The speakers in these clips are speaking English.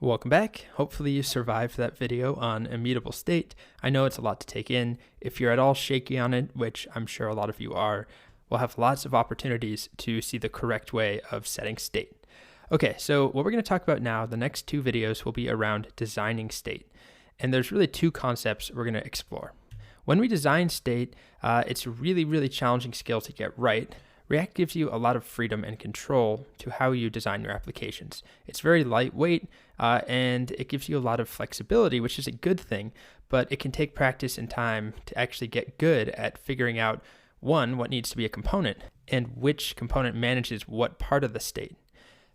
Welcome back. Hopefully you survived that video on immutable state. I know it's a lot to take in. If you're at all shaky on it, which I'm sure a lot of you are, we'll have lots of opportunities to see the correct way of setting state. Okay, so what we're going to talk about now, the next two videos will be around designing state. And there's really two concepts we're going to explore. When we design state, it's a really challenging skill to get right. React gives you a lot of freedom and control to how you design your applications. It's very lightweight and it gives you a lot of flexibility, which is a good thing, but it can take practice and time to actually get good at figuring out, one, what needs to be a component and which component manages what part of the state.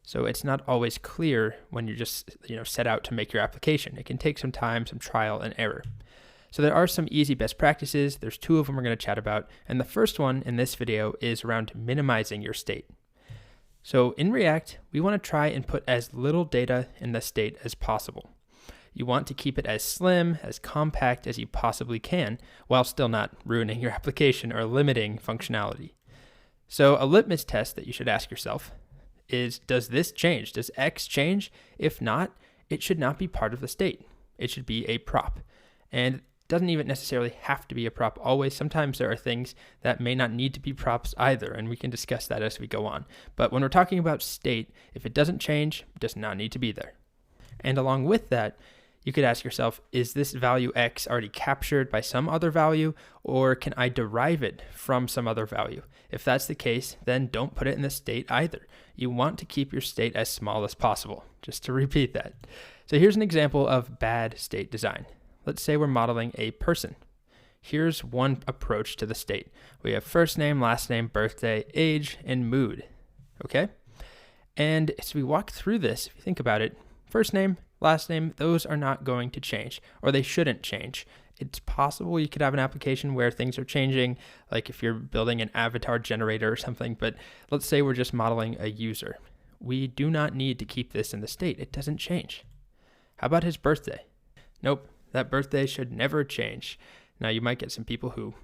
So it's not always clear when you just set out to make your application. It can take some time, some trial and error. So there are some easy best practices. There's two of them we're going to chat about. And the first one in this video is around minimizing your state. So in React, we want to try and put as little data in the state as possible. You want to keep it as slim, as compact as you possibly can, while still not ruining your application or limiting functionality. So a litmus test that you should ask yourself is, does this change? Does X change? If not, it should not be part of the state. It should be a prop. And doesn't even necessarily have to be a prop always. Sometimes there are things that may not need to be props either, and we can discuss that as we go on. But when we're talking about state, if it doesn't change, it does not need to be there. And along with that, you could ask yourself, is this value X already captured by some other value, or can I derive it from some other value? If that's the case, then don't put it in the state either. You want to keep your state as small as possible, just to repeat that. So here's an example of bad state design. Let's say we're modeling a person. Here's one approach to the state. We have first name, last name, birthday, age, and mood. Okay? And as we walk through this, if you think about it, first name, last name, those are not going to change, or they shouldn't change. It's possible you could have an application where things are changing, like if you're building an avatar generator or something, but let's say we're just modeling a user. We do not need to keep this in the state. It doesn't change. How about his birthday? Nope. That birthday should never change. Now, you might get some people who,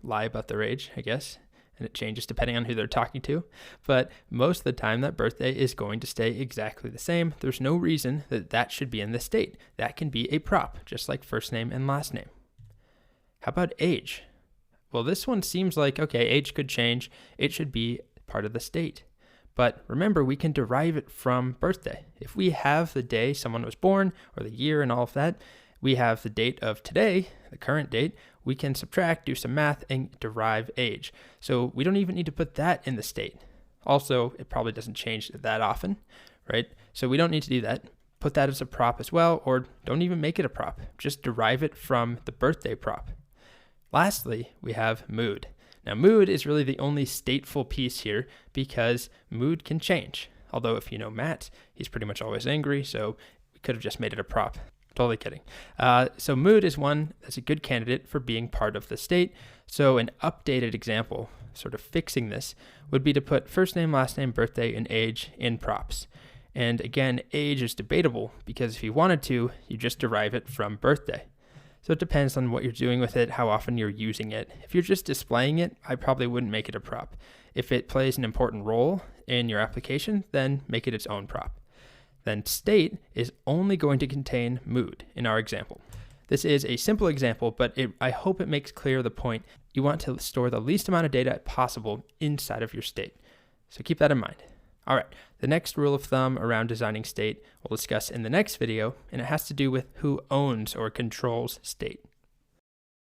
lie about their age, I guess, and it changes depending on who they're talking to. But most of the time, that birthday is going to stay exactly the same. There's no reason that that should be in the state. That can be a prop, just like first name and last name. How about age? Well, this one seems like, okay, age could change. It should be part of the state. But remember, we can derive it from birthday. If we have the day someone was born or the year and all of that, we have the date of today, the current date, we can subtract, do some math, and derive age. So we don't even need to put that in the state. Also, it probably doesn't change that often, right? So we don't need to do that. Put that as a prop as well, or don't even make it a prop. Just derive it from the birthday prop. Lastly, we have mood. Now, mood is really the only stateful piece here because mood can change. Although if you know Matt, he's pretty much always angry, so we could have just made it a prop. Totally kidding. So mood is one that's a good candidate for being part of the state. So an updated example, sort of fixing this, would be to put first name, last name, birthday, and age in props. And again, age is debatable because if you wanted to, you just derive it from birthday. So it depends on what you're doing with it, how often you're using it. If you're just displaying it, I probably wouldn't make it a prop. If it plays an important role in your application, then make it its own prop. Then state is only going to contain mood in our example. This is a simple example, but I hope it makes clear the point. You want to store the least amount of data possible inside of your state. So keep that in mind. All right, the next rule of thumb around designing state we'll discuss in the next video, and it has to do with who owns or controls state.